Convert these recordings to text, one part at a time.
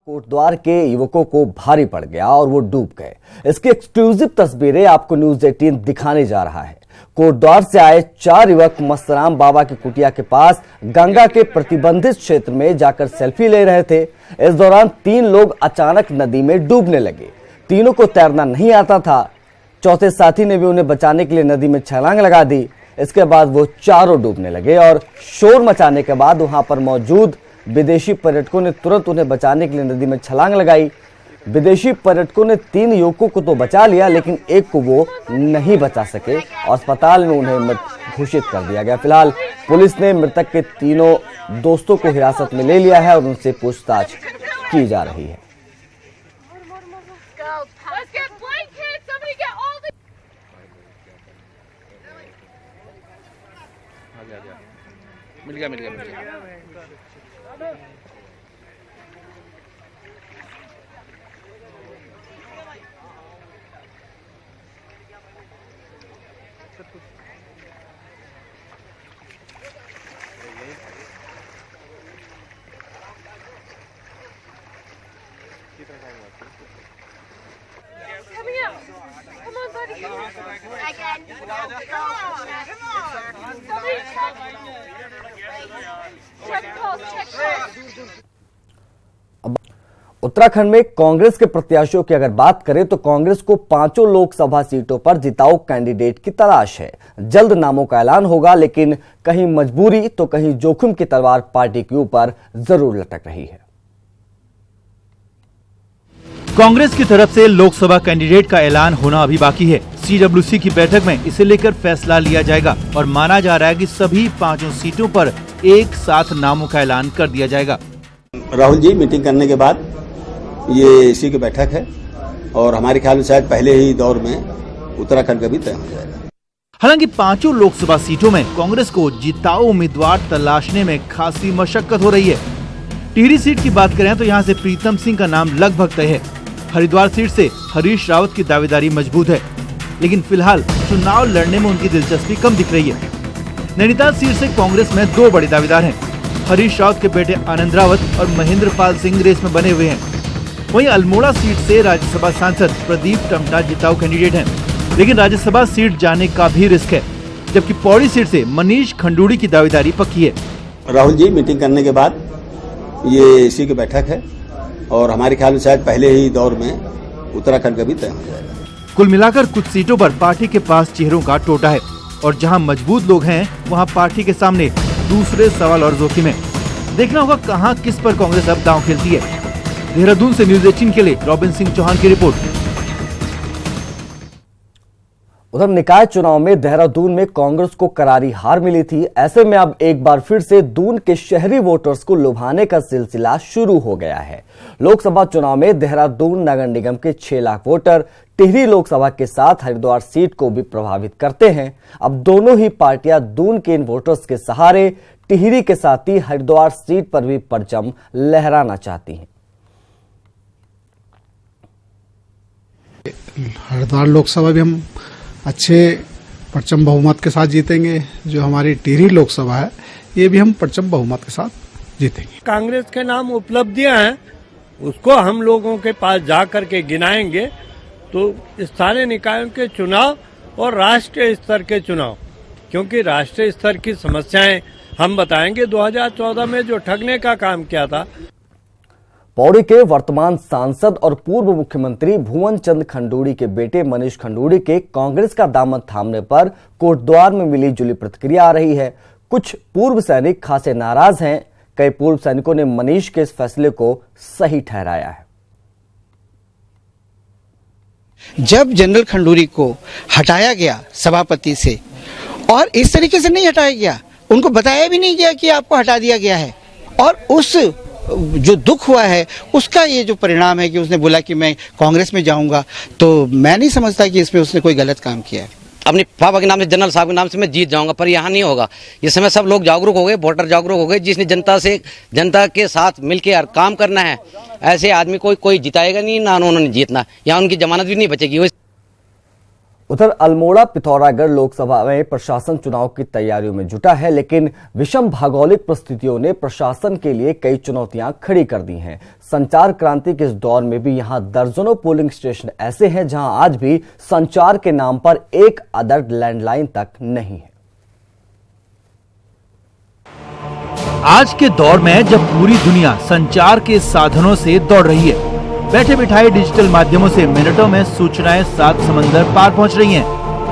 कोटद्वार के युवकों को भारी पड़ गया और वो डूब गए। इसकी एक्सक्लूसिव तस्वीरें आपको न्यूज 18 दिखाने जा रहा है। कोटद्वार से आए 4 युवक मस्तराम बाबा की कुटिया के पास गंगा के प्रतिबंधित क्षेत्र में जाकर सेल्फी ले रहे थे। इस दौरान 3 लोग अचानक नदी में डूबने लगे। तीनों को तैरना नहीं आता था। चौथे साथी ने भी उन्हें बचाने के लिए नदी में छलांग लगा दी। इसके बाद वो चारों डूबने लगे और शोर मचाने के बाद वहां पर मौजूद विदेशी पर्यटकों ने तुरंत उन्हें बचाने के लिए नदी में छलांग लगाई। विदेशी पर्यटकों ने 3 युवकों को तो बचा लिया, लेकिन एक को वो नहीं बचा सके और अस्पताल में उन्हें मृत घोषित कर दिया गया। फिलहाल पुलिस ने मृतक के तीनों दोस्तों को हिरासत में ले लिया है और उनसे पूछताछ की जा रही है। मिल गया उत्तराखंड में कांग्रेस के प्रत्याशियों की अगर बात करें तो कांग्रेस को 5 लोकसभा सीटों पर जिताऊ कैंडिडेट की तलाश है। जल्द नामों का ऐलान होगा, लेकिन कहीं मजबूरी तो कहीं जोखिम की तलवार पार्टी के ऊपर जरूर लटक रही है। कांग्रेस की तरफ से लोकसभा कैंडिडेट का ऐलान होना अभी बाकी है। CWC की बैठक में इसे लेकर फैसला लिया जाएगा और माना जा रहा है कि सभी 5 सीटों पर एक साथ नामों का ऐलान कर दिया जाएगा। राहुल जी मीटिंग करने के बाद ये इसी की बैठक है और हमारे ख्याल में शायद पहले ही दौर में उत्तराखंड का भी तय हो जाएगा। हालांकि 5 लोकसभा सीटों में कांग्रेस को जिताऊ उम्मीदवार तलाशने में खासी मशक्कत हो रही है। टिहरी सीट की बात करें तो यहाँ से प्रीतम सिंह का नाम लगभग तय है। हरिद्वार सीट से हरीश रावत की दावेदारी मजबूत है, लेकिन फिलहाल चुनाव लड़ने में उनकी दिलचस्पी कम दिख रही है। नैनीताल सीट से कांग्रेस में 2 बड़े दावेदार हैं। हरीश रावत के बेटे आनंद रावत और महेंद्र पाल सिंह रेस में बने हुए हैं। वहीं अल्मोड़ा सीट से राज्यसभा सांसद प्रदीप टमटा जिताऊ कैंडिडेट हैं, लेकिन राज्यसभा सीट जाने का भी रिस्क है। जबकि पौड़ी सीट से मनीष खंडूड़ी की दावेदारी पक्की है। राहुल जी मीटिंग करने के बाद ये इसी की बैठक है और हमारे ख्याल में शायद पहले ही दौर में उत्तराखंड का भी तय हो जाएगा। कुल मिलाकर कुछ सीटों पर पार्टी के पास चेहरों का टोटा है और जहां मजबूत लोग हैं वहां पार्टी के सामने दूसरे सवाल और जोखिम है। देखना होगा कहां किस पर कांग्रेस अब दांव खेलती है। देहरादून से न्यूज 18 के लिए रॉबिन सिंह चौहान की रिपोर्ट। उधर निकाय चुनाव में देहरादून में कांग्रेस को करारी हार मिली थी। ऐसे में अब एक बार फिर से दून के शहरी वोटर्स को लुभाने का सिलसिला शुरू हो गया है। लोकसभा चुनाव में देहरादून नगर निगम के 6 लाख वोटर टिहरी लोकसभा के साथ हरिद्वार सीट को भी प्रभावित करते हैं। अब दोनों ही पार्टियां दून के इन वोटर्स के सहारे टिहरी के साथ ही हरिद्वार सीट पर भी परचम लहराना चाहती हैं। हरिद्वार लोकसभा भी हम अच्छे परचम बहुमत के साथ जीतेंगे। जो हमारी टिहरी लोकसभा है ये भी हम परचम बहुमत के साथ जीतेंगे। कांग्रेस के नाम उपलब्धियां हैं, उसको हम लोगों के पास जा करके गिनाएंगे तो स्थानीय निकायों के चुनाव और राष्ट्रीय स्तर के चुनाव, क्योंकि राष्ट्रीय स्तर की समस्याएं हम बताएंगे। 2014 में जो ठगने का काम किया था। पौड़ी के वर्तमान सांसद और पूर्व मुख्यमंत्री भुवन चंद खंडूड़ी के बेटे मनीष खंडूड़ी के कांग्रेस का दामन थामने पर कोटद्वार में मिली जुली प्रतिक्रिया आ रही है। कुछ पूर्व सैनिक खासे नाराज हैं। कई पूर्व सैनिकों ने मनीष के इस फैसले को सही ठहराया है। जब जनरल खंडूड़ी को हटाया गया सभापति से, और इस तरीके से नहीं हटाया गया, उनको बताया भी नहीं गया कि आपको हटा दिया गया है, और उस जो दुख हुआ है उसका ये जो परिणाम है कि उसने बोला कि मैं कांग्रेस में जाऊंगा, तो मैं नहीं समझता कि इसमें उसने कोई गलत काम किया है। अपने पापा के नाम से, जनरल साहब के नाम से मैं जीत जाऊंगा, पर यहाँ नहीं होगा। इस समय सब लोग जागरूक हो गए, वोटर जागरूक हो गए। जिसने जनता के साथ मिलकर काम करना है, ऐसे आदमी कोई जिताएगा नहीं, ना उन्होंने जीतना। यहाँ उनकी जमानत भी नहीं बचेगी। उधर अल्मोड़ा पिथौरागढ़ लोकसभा में प्रशासन चुनाव की तैयारियों में जुटा है, लेकिन विषम भौगोलिक परिस्थितियों ने प्रशासन के लिए कई चुनौतियां खड़ी कर दी हैं। संचार क्रांति के इस दौर में भी यहां दर्जनों पोलिंग स्टेशन ऐसे हैं जहां आज भी संचार के नाम पर एक आदर्श लैंडलाइन तक नहीं है। आज के दौर में जब पूरी दुनिया संचार के साधनों से दौड़ रही है, बैठे बिठाए डिजिटल माध्यमों से मिनटों में सूचनाएं 7 समंदर पार पहुंच रही हैं,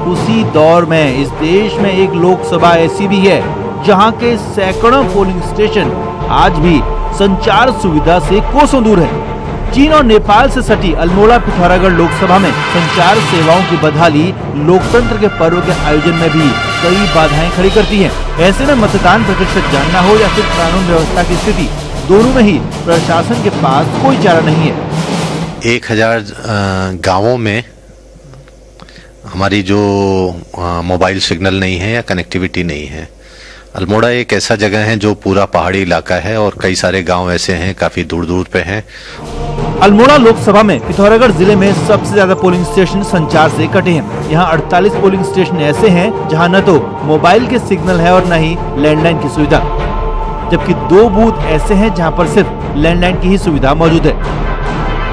उसी दौर में इस देश में एक लोकसभा ऐसी भी है जहां के सैकड़ों पोलिंग स्टेशन आज भी संचार सुविधा से कोसों दूर है। चीन और नेपाल से सटी अल्मोड़ा पिथौरागढ़ लोकसभा में संचार सेवाओं की बदहाली लोकतंत्र के पर्व के आयोजन में भी कई बाधाएं खड़ी करती है। ऐसे में मतदान प्रतिशत जानना हो या फिर कानून व्यवस्था की स्थिति, दोनों में ही प्रशासन के पास कोई चारा नहीं है। 1000 गांवों में हमारी जो मोबाइल सिग्नल नहीं है या कनेक्टिविटी नहीं है। अल्मोड़ा एक ऐसा जगह है जो पूरा पहाड़ी इलाका है और कई सारे गांव ऐसे हैं काफी दूर दूर पे हैं। अल्मोड़ा लोकसभा में पिथौरागढ़ जिले में सबसे ज्यादा पोलिंग स्टेशन संचार से कटे हैं। यहाँ 48 पोलिंग स्टेशन ऐसे हैं जहाँ न तो मोबाइल के सिग्नल है और न ही लैंडलाइन की सुविधा, जबकि 2 बूथ ऐसे हैं जहाँ पर सिर्फ लैंडलाइन की ही सुविधा मौजूद है।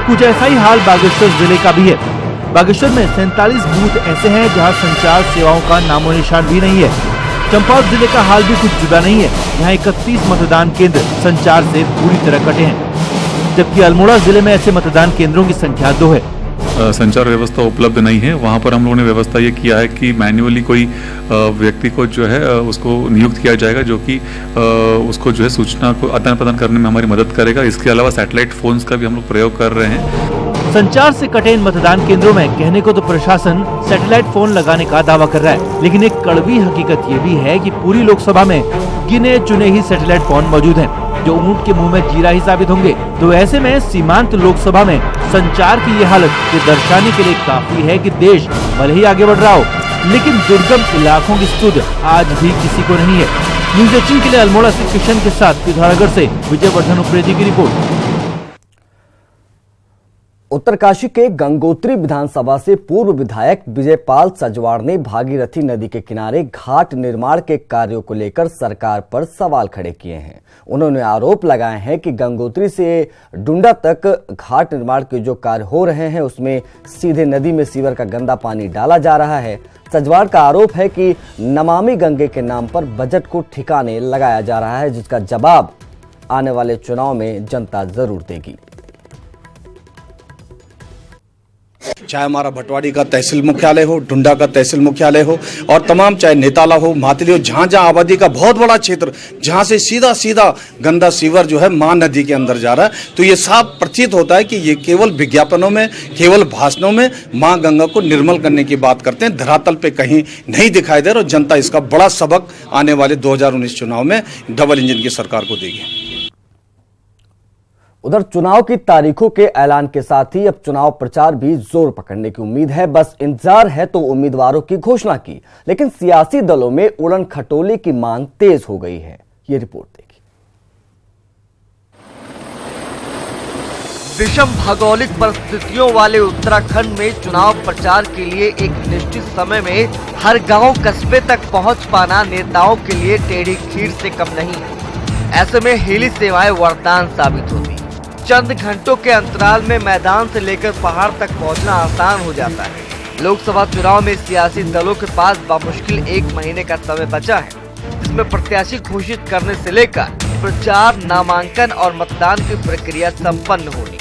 कुछ ऐसा ही हाल बागेश्वर जिले का भी है। बागेश्वर में 47 बूथ ऐसे हैं जहां संचार सेवाओं का नामो निशान भी नहीं है। चंपावत जिले का हाल भी कुछ जुदा नहीं है, यहाँ 31 मतदान केंद्र संचार से पूरी तरह कटे हैं, जबकि अल्मोड़ा जिले में ऐसे मतदान केंद्रों की संख्या 2 है। संचार व्यवस्था उपलब्ध नहीं है। वहाँ पर हम लोगों ने व्यवस्था ये किया है कि मैन्युअली कोई व्यक्ति को जो है उसको नियुक्त किया जाएगा जो कि उसको जो है सूचना को आदान प्रदान करने में हमारी मदद करेगा। इसके अलावा सैटेलाइट फोन्स का भी हम लोग प्रयोग कर रहे हैं। संचार से कटे इन मतदान केंद्रों में कहने को तो प्रशासन सैटेलाइट फोन लगाने का दावा कर रहा है, लेकिन एक कड़वी हकीकत ये भी है कि पूरी लोकसभा में गिने चुने ही सैटेलाइट फोन मौजूद हैं, जो ऊंट के मुंह में जीरा ही साबित होंगे। तो ऐसे में सीमांत लोकसभा में संचार की ये हालत ये दर्शाने के लिए काफी है कि देश भले ही आगे बढ़ रहा हो, लेकिन दुर्गम इलाकों की सुध आज भी किसी को नहीं है। न्यूज़ 18 के लिए अल्मोड़ा से किशन के साथ पिथौरागढ़ से विजयवर्धन उप्रेती की रिपोर्ट। उत्तरकाशी के गंगोत्री विधानसभा से पूर्व विधायक विजयपाल सजवाड़ ने भागीरथी नदी के किनारे घाट निर्माण के कार्यों को लेकर सरकार पर सवाल खड़े किए हैं। उन्होंने आरोप लगाए हैं कि गंगोत्री से डुंडा तक घाट निर्माण के जो कार्य हो रहे हैं उसमें सीधे नदी में सीवर का गंदा पानी डाला जा रहा है। सजवाड़ का आरोप है कि नमामि गंगे के नाम पर बजट को ठिकाने लगाया जा रहा है, जिसका जवाब आने वाले चुनाव में जनता जरूर देगी। चाहे हमारा भटवाड़ी का तहसील मुख्यालय हो, डुंडा का तहसील मुख्यालय हो और तमाम चाहे नेताला हो, मातली हो, जहाँ जहाँ आबादी का बहुत बड़ा क्षेत्र जहाँ से सीधा सीधा गंदा सीवर जो है मां नदी के अंदर जा रहा है, तो ये साफ प्रतीत होता है कि ये केवल विज्ञापनों में, केवल भाषणों में मां गंगा को निर्मल करने की बात करते हैं, धरातल पे कहीं नहीं दिखाई दे रहा और जनता इसका बड़ा सबक आने वाले 2019 चुनाव में डबल इंजन की सरकार को देगी। उधर चुनाव की तारीखों के ऐलान के साथ ही अब चुनाव प्रचार भी जोर पकड़ने की उम्मीद है। बस इंतजार है तो उम्मीदवारों की घोषणा की, लेकिन सियासी दलों में उड़न खटोले की मांग तेज हो गई है। ये रिपोर्ट देखिए। विषम भौगोलिक परिस्थितियों वाले उत्तराखंड में चुनाव प्रचार के लिए एक निश्चित समय में हर गांव कस्बे तक पहुंच पाना नेताओं के लिए टेढ़ी खीर से कम नहीं है। ऐसे में हेली सेवाएं वरदान साबित होती। चंद घंटों के अंतराल में मैदान से लेकर पहाड़ तक पहुंचना आसान हो जाता है। लोकसभा चुनाव में सियासी दलों के पास बामुश्किल 1 महीने का समय बचा है, जिसमें प्रत्याशी घोषित करने से लेकर प्रचार, नामांकन और मतदान की प्रक्रिया संपन्न होनी।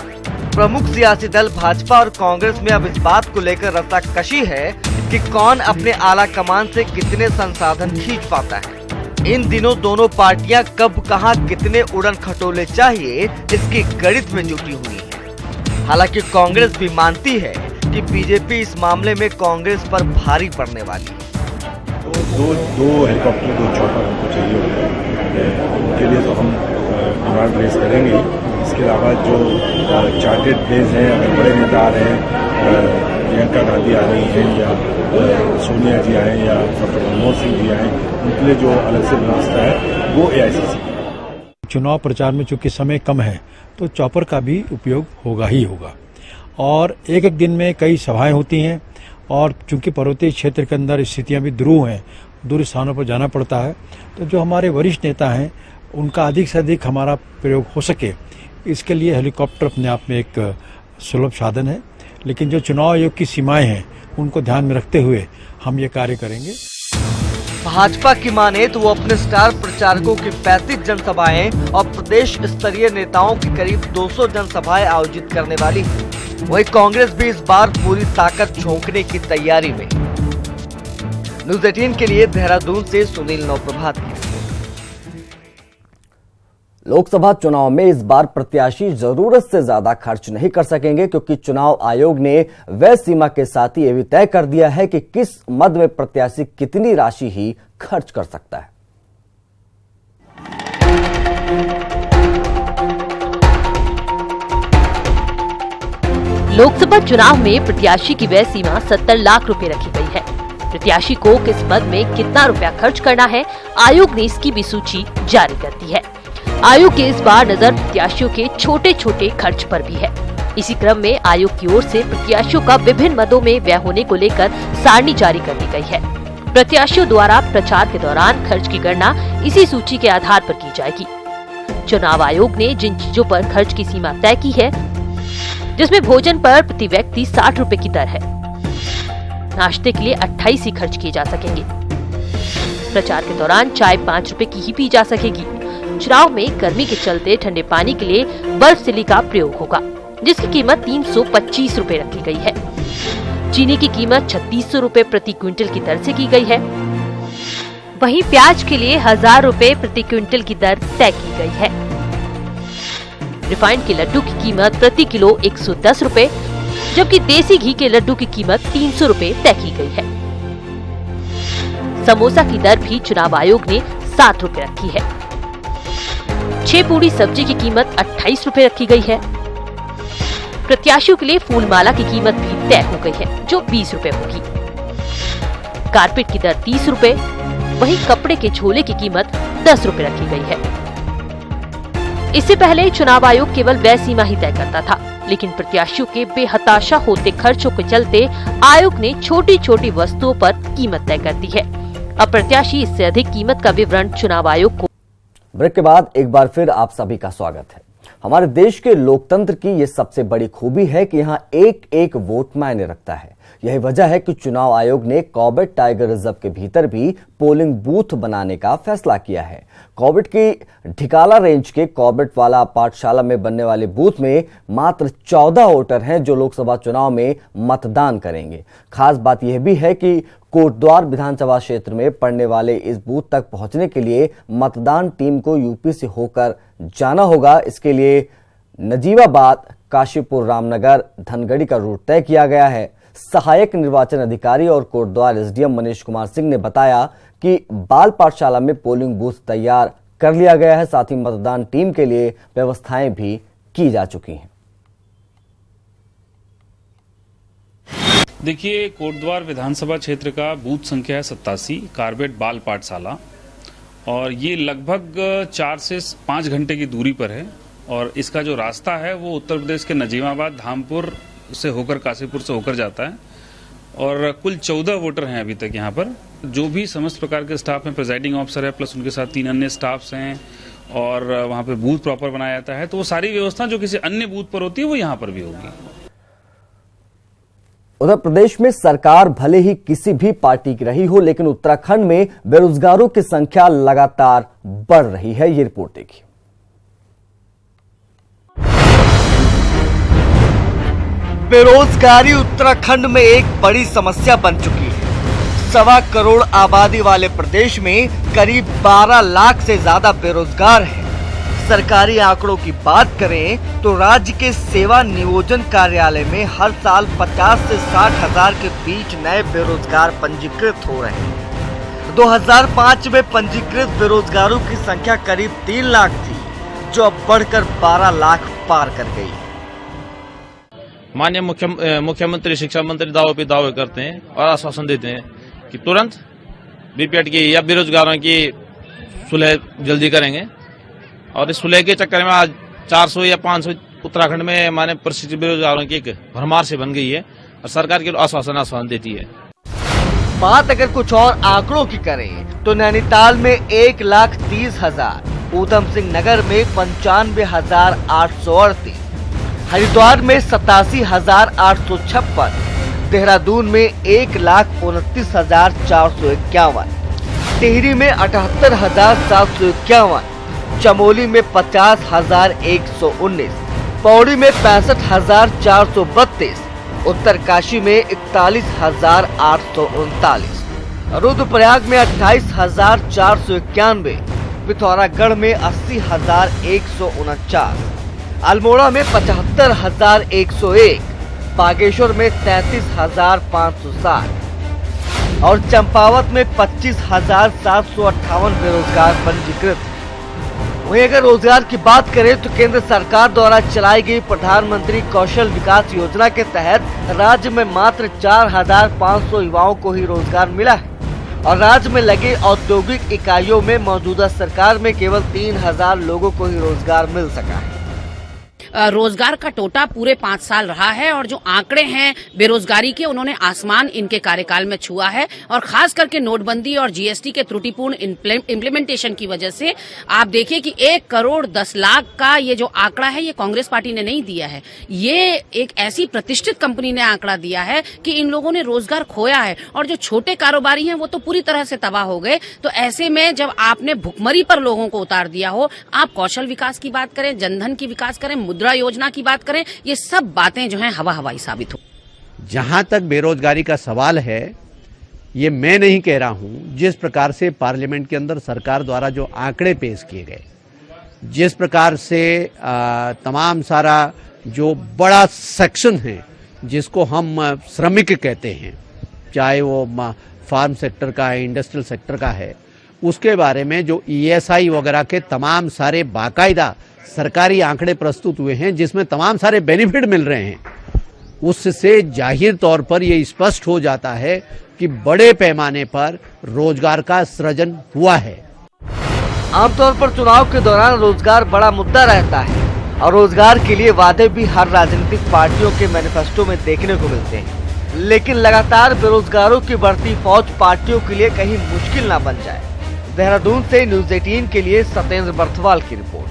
प्रमुख सियासी दल भाजपा और कांग्रेस में अब इस बात को लेकर रस्साकशी है कि कौन अपने आला कमान से कितने संसाधन खींच पाता है। इन दिनों दोनों पार्टियां कब कहां कितने उड़न खटोले चाहिए इसकी गणित में जुटी हुई है। हालांकि कांग्रेस भी मानती है कि बीजेपी इस मामले में कांग्रेस पर भारी पड़ने वाली है। दो हेलीकॉप्टर, 2 चॉपर हमको चाहिए होते हैं, उनके लिए तो हम डिमांड रेज करेंगे। इसके अलावा जो चार्टेड प्लेस हैं, अगर बड़े नेता आ रहे हैं, प्रियंका गांधी आ रही हैं या सोनिया जी आए या डॉक्टर मनमोहन सिंह जी आए, उनके लिए जो अलग से व्यवस्था है वो AICC। चुनाव प्रचार में चूंकि समय कम है तो चॉपर का भी उपयोग होगा ही होगा, और एक एक दिन में कई सभाएं होती हैं और चूंकि पर्वतीय क्षेत्र के अंदर स्थितियां भी ध्रुव हैं, दूर स्थानों पर जाना पड़ता है, तो जो हमारे वरिष्ठ नेता हैं उनका अधिक से अधिक हमारा प्रयोग हो सके, इसके लिए हेलीकॉप्टर अपने आप में एक सुलभ साधन है। लेकिन जो चुनाव आयोग की सीमाएं हैं उनको ध्यान में रखते हुए हम ये कार्य करेंगे। भाजपा की माने तो वो अपने स्टार प्रचारकों की 35 जनसभाएं और प्रदेश स्तरीय नेताओं की करीब 200 जनसभाएं आयोजित करने वाली है। वहीं कांग्रेस भी इस बार पूरी ताकत झोंकने की तैयारी में। न्यूज़ 18 के लिए देहरादून से सुनील नौप्रभात की रिपोर्ट। लोकसभा चुनाव में इस बार प्रत्याशी जरूरत से ज्यादा खर्च नहीं कर सकेंगे, क्योंकि चुनाव आयोग ने व्यय सीमा के साथ ही यह भी तय कर दिया है कि किस मद में प्रत्याशी कितनी राशि ही खर्च कर सकता है। लोकसभा चुनाव में प्रत्याशी की व्यय सीमा 70 लाख रुपए रखी गई है। प्रत्याशी को किस मद में कितना रुपया खर्च करना है, आयोग ने इसकी भी सूची जारी कर दी है। आयोग की इस बार नजर प्रत्याशियों के छोटे छोटे खर्च पर भी है। इसी क्रम में आयोग की ओर से प्रत्याशियों का विभिन्न मदों में व्यय होने को लेकर सारणी जारी कर दी गई है। प्रत्याशियों द्वारा प्रचार के दौरान खर्च की गणना इसी सूची के आधार पर की जाएगी। चुनाव आयोग ने जिन चीजों पर खर्च की सीमा तय की है, जिसमें भोजन पर प्रति व्यक्ति 60 रुपए की दर है, नाश्ते के लिए 28 ही खर्च किए जा सकेंगे, प्रचार के दौरान चाय 5 रुपए की ही पी जा सकेगी। चुनाव में गर्मी के चलते ठंडे पानी के लिए बर्फ सिली का प्रयोग होगा, जिसकी कीमत 325 रुपए रखी गई है। चीनी की कीमत 3600 रुपए प्रति क्विंटल की दर से की गई है। वहीं प्याज के लिए 1000 रुपए प्रति क्विंटल की दर तय की गई है। रिफाइंड के लड्डू की कीमत प्रति किलो 110 रुपए, जबकि देसी घी के लड्डू की कीमत 300 रुपए तय की गई है। समोसा की दर भी चुनाव आयोग ने 7 रुपए रखी है। 6 पूड़ी सब्जी की कीमत 28 रुपए रखी गई है। प्रत्याशियों के लिए फूल माला की कीमत भी तय हो गई है, जो 20 रुपए होगी। कारपेट की दर 30 रुपए, वहीं कपड़े के झोले की कीमत 10 रुपए रखी गई है। इससे पहले चुनाव आयोग केवल व्यय सीमा ही तय करता था, लेकिन प्रत्याशियों के बेहताशा होते खर्चों के चलते आयोग ने छोटी छोटी वस्तुओं पर कीमत तय कर दी है। अब प्रत्याशी इससे अधिक कीमत का विवरण चुनाव आयोग को। ब्रेक के बाद एक बार फिर आप सभी का स्वागत है। हमारे देश के लोकतंत्र की ये सबसे बड़ी खूबी है कि यहाँ एक एक वोट मायने रखता है। यही वजह है कि चुनाव आयोग ने कॉर्बेट टाइगर रिजर्व के भीतर भी पोलिंग बूथ बनाने का फैसला किया है। कॉर्बेट की ढिकाला रेंज के कॉर्बेट वाला पाठशाला में बनने वाले बूथ में मात्र 14 वोटर हैं जो लोकसभा चुनाव में मतदान करेंगे। खास बात यह भी है कि कोटद्वार विधानसभा क्षेत्र में पड़ने वाले इस बूथ तक पहुंचने के लिए मतदान टीम को यूपी से होकर जाना होगा। इसके लिए नजीबाबाद, काशीपुर, रामनगर, धनगढ़ी का रूट तय किया गया है। सहायक निर्वाचन अधिकारी और कोटद्वार एसडीएम मनीष कुमार सिंह ने बताया कि बाल पाठशाला में पोलिंग बूथ तैयार कर लिया गया है, साथ ही मतदान टीम के लिए व्यवस्थाएं भी की जा चुकी हैं। देखिए, कोटद्वार विधानसभा क्षेत्र का बूथ संख्या है 87, कार्बेट बाल पाठशाला, और ये लगभग 4 से 5 घंटे की दूरी पर है। और इसका जो रास्ता है वो उत्तर प्रदेश के नजीबाबाद, धामपुर से होकर काशीपुर से होकर जाता है। और कुल 14 वोटर हैं अभी तक यहाँ पर। जो भी समस्त प्रकार के स्टाफ हैं, प्रिजाइडिंग ऑफिसर है, प्लस उनके साथ 3 अन्य स्टाफ्स हैं, और वहाँ पे बूथ प्रॉपर बनाया जाता है। तो वो सारी व्यवस्था जो किसी अन्य बूथ पर होती है वो यहाँ पर भी होगी। उत्तर प्रदेश में सरकार भले ही किसी भी पार्टी की रही हो, लेकिन उत्तराखंड में बेरोजगारों की संख्या लगातार बढ़ रही है। ये रिपोर्ट देखिए। बेरोजगारी उत्तराखंड में एक बड़ी समस्या बन चुकी है। 1.25 करोड़ आबादी वाले प्रदेश में करीब 12 लाख से ज्यादा बेरोजगार हैं। सरकारी आंकड़ों की बात करें तो राज्य के सेवा नियोजन कार्यालय में हर साल 50 से 60 हजार के बीच नए बेरोजगार पंजीकृत हो रहे हैं। 2005 में पंजीकृत बेरोजगारों की संख्या करीब 3 लाख थी, जो अब बढ़कर 12 लाख पार कर गई। माननीय मुख्यमंत्री, शिक्षा मंत्री दावे पे दावे करते हैं और आश्वासन देते हैं कि तुरंत बीपीएड की या बेरोजगारों की सुलह जल्दी करेंगे। और इस सुलह के चक्कर में आज 400 या 500 उत्तराखंड में माने परिस्थिति बेरोजगारों की एक भरमार से बन गई है। और सरकार के आश्वासन देती है। बात अगर कुछ और आंकड़ों की करें तो नैनीताल में 1,30,000, ऊधम सिंह नगर में 95,838, हरिद्वार में 87,856, देहरादून में 1,29,451, टिहरी में 78,751, चमोली में 50,119, पौड़ी में 65,432, उत्तरकाशी में 41,839, रुद्रप्रयाग में 28,491, पिथौरागढ़ में 80,149, अल्मोड़ा में 75,101, बागेश्वर में 33,560 और चंपावत में 25,758 बेरोजगार पंजीकृत। वहीं अगर रोजगार की बात करें तो केंद्र सरकार द्वारा चलाई गई प्रधानमंत्री कौशल विकास योजना के तहत राज्य में मात्र 4,500 युवाओं को ही रोजगार मिला है और राज्य में लगे औद्योगिक इकाइयों में मौजूदा सरकार में केवल 3,000 लोगों को ही रोजगार मिल सका है। रोजगार का टोटा पूरे 5 साल रहा है और जो आंकड़े हैं बेरोजगारी के, उन्होंने आसमान इनके कार्यकाल में छुआ है और खास करके नोटबंदी और जीएसटी के त्रुटिपूर्ण इम्प्लीमेंटेशन की वजह से आप देखिए कि 1,10,00,000 का ये जो आंकड़ा है ये कांग्रेस पार्टी ने नहीं दिया है, ये एक ऐसी प्रतिष्ठित कंपनी ने आंकड़ा दिया है कि इन लोगों ने रोजगार खोया है और जो छोटे कारोबारी हैं वो तो पूरी तरह से तबाह हो गए। तो ऐसे में जब आपने भुखमरी पर लोगों को उतार दिया हो, आप कौशल विकास की बात करें, जनधन की विकास करें, मुद्रा योजना की बात करें, ये सब बातें जो हैं हवा हवाई साबित हो। जहां तक बेरोजगारी का सवाल है, ये मैं नहीं कह रहा हूं, जिस प्रकार से पार्लियामेंट के अंदर सरकार द्वारा जो आंकड़े पेश किए गए, जिस प्रकार से तमाम सारा जो बड़ा सेक्शन है जिसको हम श्रमिक कहते हैं, चाहे वो फार्म सेक्टर का है, इंडस्ट्रियल सेक्टर का है, उसके बारे में जो ईएसआई वगैरह के तमाम सारे बाकायदा सरकारी आंकड़े प्रस्तुत हुए हैं जिसमें तमाम सारे बेनिफिट मिल रहे हैं, उससे जाहिर तौर पर यह स्पष्ट हो जाता है कि बड़े पैमाने पर रोजगार का सृजन हुआ है। आमतौर पर चुनाव के दौरान रोजगार बड़ा मुद्दा रहता है और रोजगार के लिए वादे भी हर राजनीतिक पार्टियों के मैनिफेस्टो में देखने को मिलते हैं, लेकिन लगातार बेरोजगारों की बढ़ती फौज पार्टियों के लिए कहीं मुश्किल न बन जाए। देहरादून से न्यूज़ 18 के लिए सत्येंद्र बर्थवाल की रिपोर्ट।